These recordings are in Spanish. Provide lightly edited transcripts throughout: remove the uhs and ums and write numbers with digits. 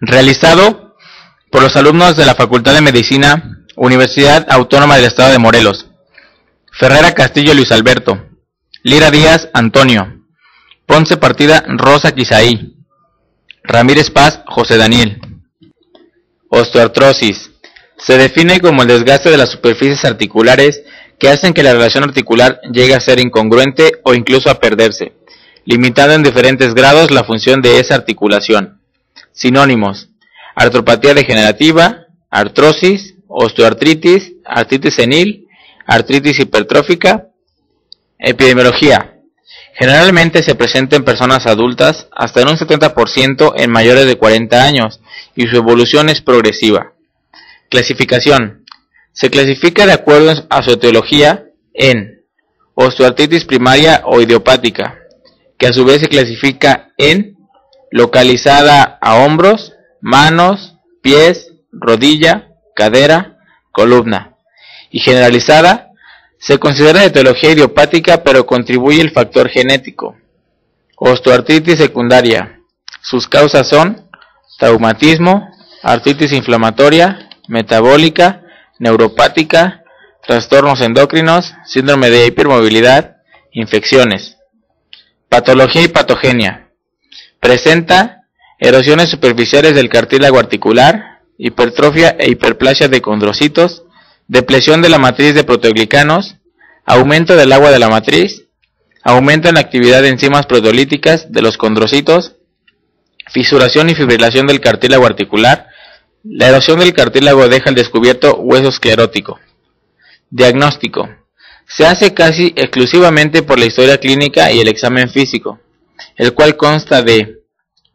realizado por los alumnos de la Facultad de Medicina, Universidad Autónoma del Estado de Morelos: Ferrera Castillo Luis Alberto, Lira Díaz Antonio, Ponce Partida Rosa Quisaí, Ramírez Paz José Daniel. Osteoartrosis. Se define como el desgaste de las superficies articulares que hacen que la relación articular llegue a ser incongruente o incluso a perderse, limitando en diferentes grados la función de esa articulación. Sinónimos: artropatía degenerativa, artrosis, osteoartritis, artritis senil, artritis hipertrófica. Epidemiología. Generalmente se presenta en personas adultas, hasta en un 70% en mayores de 40 años, y su evolución es progresiva. Clasificación. Se clasifica de acuerdo a su etiología en osteoartritis primaria o idiopática, que a su vez se clasifica en localizada a hombros, manos, pies, rodilla, cadera, columna, y generalizada. Se considera de etiología idiopática, pero contribuye el factor genético. Osteoartritis secundaria. Sus causas son traumatismo, artritis inflamatoria, metabólica, neuropática, trastornos endocrinos, síndrome de hipermovilidad, infecciones. Patología y patogenia. Presenta erosiones superficiales del cartílago articular, hipertrofia e hiperplasia de condrocitos, depresión de la matriz de proteoglicanos, aumento del agua de la matriz, aumento en la actividad de enzimas proteolíticas de los condrocitos, fisuración y fibrilación del cartílago articular. La erosión del cartílago deja al descubierto hueso esclerótico. Diagnóstico. Se hace casi exclusivamente por la historia clínica y el examen físico, el cual consta de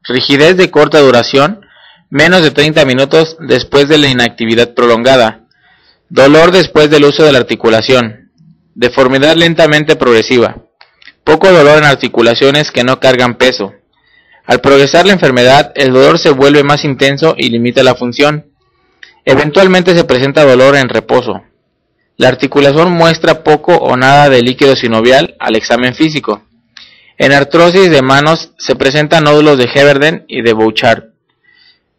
rigidez de corta duración, menos de 30 minutos después de la inactividad prolongada, dolor después del uso de la articulación, deformidad lentamente progresiva, poco dolor en articulaciones que no cargan peso. Al progresar la enfermedad, el dolor se vuelve más intenso y limita la función. Eventualmente se presenta dolor en reposo. La articulación muestra poco o nada de líquido sinovial al examen físico. En artrosis de manos se presentan nódulos de Heberden y de Bouchard.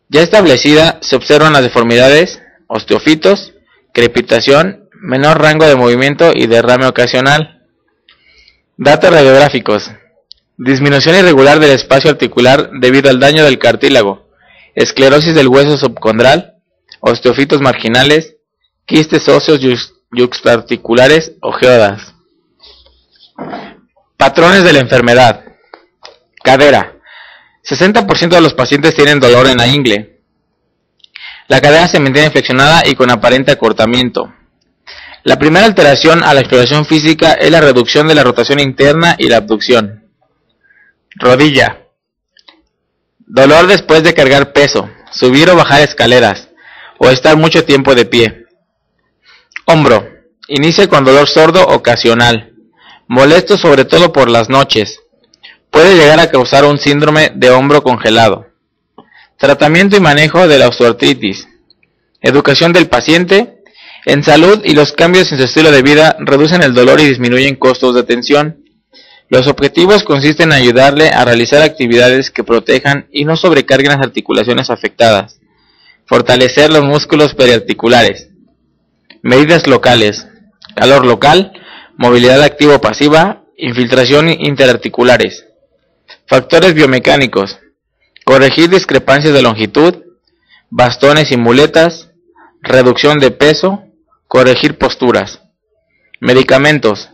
Ya establecida, se observan las deformidades, osteofitos, crepitación, menor rango de movimiento y derrame ocasional. Datos radiográficos. Disminución irregular del espacio articular debido al daño del cartílago, esclerosis del hueso subcondral, osteofitos marginales, quistes óseos yuxtaarticulares o geodas. Patrones de la enfermedad. Cadera. 60% de los pacientes tienen dolor en la ingle. La cadera se mantiene flexionada y con aparente acortamiento. La primera alteración a la exploración física es la reducción de la rotación interna y la abducción. Rodilla. Dolor después de cargar peso, subir o bajar escaleras, o estar mucho tiempo de pie. Hombro. Inicia con dolor sordo ocasional, molesto sobre todo por las noches. Puede llegar a causar un síndrome de hombro congelado. Tratamiento y manejo de la osteoartritis. Educación del paciente en salud, y los cambios en su estilo de vida reducen el dolor y disminuyen costos de atención. Los objetivos consisten en ayudarle a realizar actividades que protejan y no sobrecarguen las articulaciones afectadas. Fortalecer los músculos periarticulares. Medidas locales. Calor local, movilidad activo-pasiva, infiltración interarticulares. Factores biomecánicos. Corregir discrepancias de longitud, bastones y muletas, reducción de peso, corregir posturas. Medicamentos.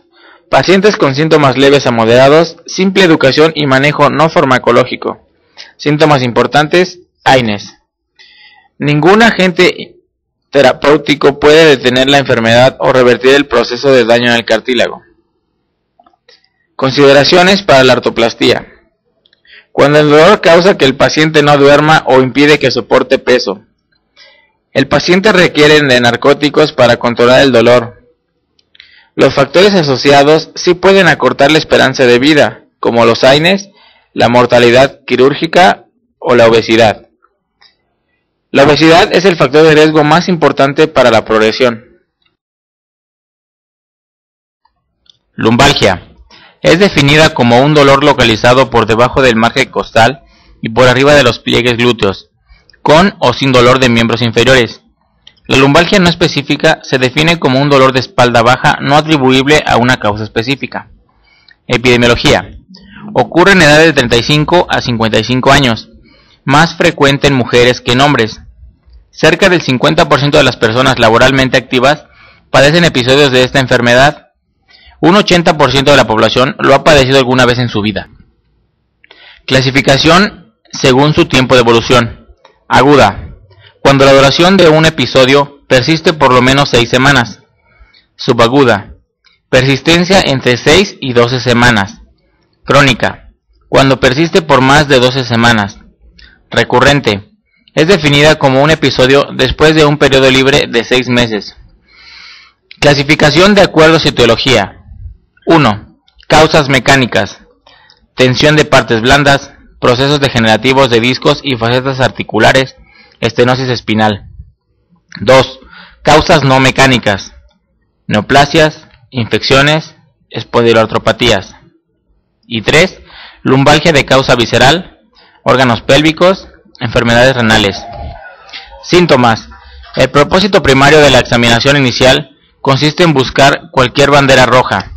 Pacientes con síntomas leves a moderados, simple educación y manejo no farmacológico. Síntomas importantes: AINES. Ningún agente terapéutico puede detener la enfermedad o revertir el proceso de daño en el cartílago. Consideraciones para la artroplastía. Cuando el dolor causa que el paciente no duerma o impide que soporte peso. El paciente requiere de narcóticos para controlar el dolor. Los factores asociados sí pueden acortar la esperanza de vida, como los AINES, la mortalidad quirúrgica o la obesidad. La obesidad es el factor de riesgo más importante para la progresión. Lumbalgia. Es definida como un dolor localizado por debajo del margen costal y por arriba de los pliegues glúteos, con o sin dolor de miembros inferiores. La lumbalgia no específica se define como un dolor de espalda baja no atribuible a una causa específica. Epidemiología. Ocurre en edades de 35 a 55 años, más frecuente en mujeres que en hombres. Cerca del 50% de las personas laboralmente activas padecen episodios de esta enfermedad. Un 80% de la población lo ha padecido alguna vez en su vida. Clasificación según su tiempo de evolución. Aguda. Cuando la duración de un episodio persiste por lo menos 6 semanas. Subaguda. Persistencia entre 6 y 12 semanas. Crónica. Cuando persiste por más de 12 semanas. Recurrente. Es definida como un episodio después de un periodo libre de 6 meses. Clasificación de acuerdo a su etiología. 1. Causas mecánicas. Tensión de partes blandas, procesos degenerativos de discos y facetas articulares, estenosis espinal. 2. Causas no mecánicas. Neoplasias, infecciones, espondiloartropatías. Y 3. Lumbalgia de causa visceral, órganos pélvicos, enfermedades renales. Síntomas. El propósito primario de la examinación inicial consiste en buscar cualquier bandera roja,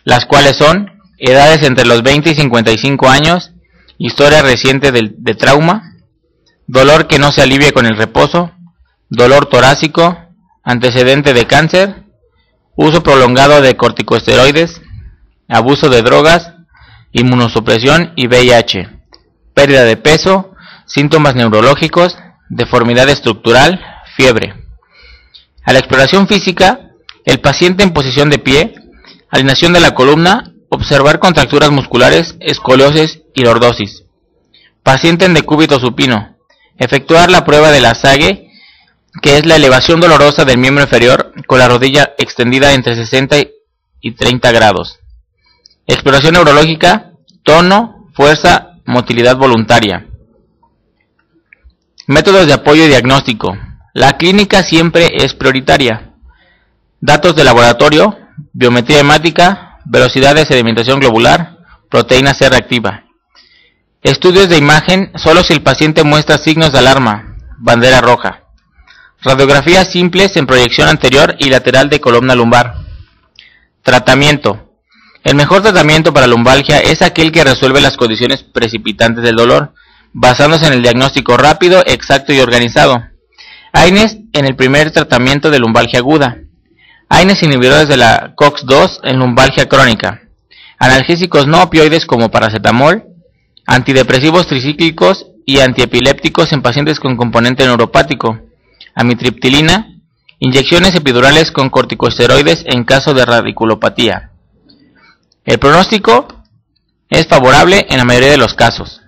las cuales son edades entre los 20 y 55 años, historia reciente de trauma, dolor que no se alivie con el reposo, dolor torácico, antecedente de cáncer, uso prolongado de corticosteroides, abuso de drogas, inmunosupresión y VIH, pérdida de peso, síntomas neurológicos, deformidad estructural, fiebre. A la exploración física, el paciente en posición de pie, alineación de la columna, observar contracturas musculares, escoliosis y lordosis. Paciente en decúbito supino, efectuar la prueba de la SAGE, que es la elevación dolorosa del miembro inferior con la rodilla extendida entre 60 y 30 grados. Exploración neurológica, tono, fuerza, motilidad voluntaria. Métodos de apoyo y diagnóstico. La clínica siempre es prioritaria. Datos de laboratorio, biometría hemática, velocidad de sedimentación globular, proteína C reactiva. Estudios de imagen solo si el paciente muestra signos de alarma, bandera roja. Radiografías simples en proyección anterior y lateral de columna lumbar. Tratamiento. El mejor tratamiento para lumbalgia es aquel que resuelve las condiciones precipitantes del dolor, basándose en el diagnóstico rápido, exacto y organizado. AINES en el primer tratamiento de lumbalgia aguda. AINES inhibidores de la COX-2 en lumbalgia crónica. Analgésicos no opioides como paracetamol, antidepresivos tricíclicos y antiepilépticos en pacientes con componente neuropático. Amitriptilina, inyecciones epidurales con corticosteroides en caso de radiculopatía. El pronóstico es favorable en la mayoría de los casos.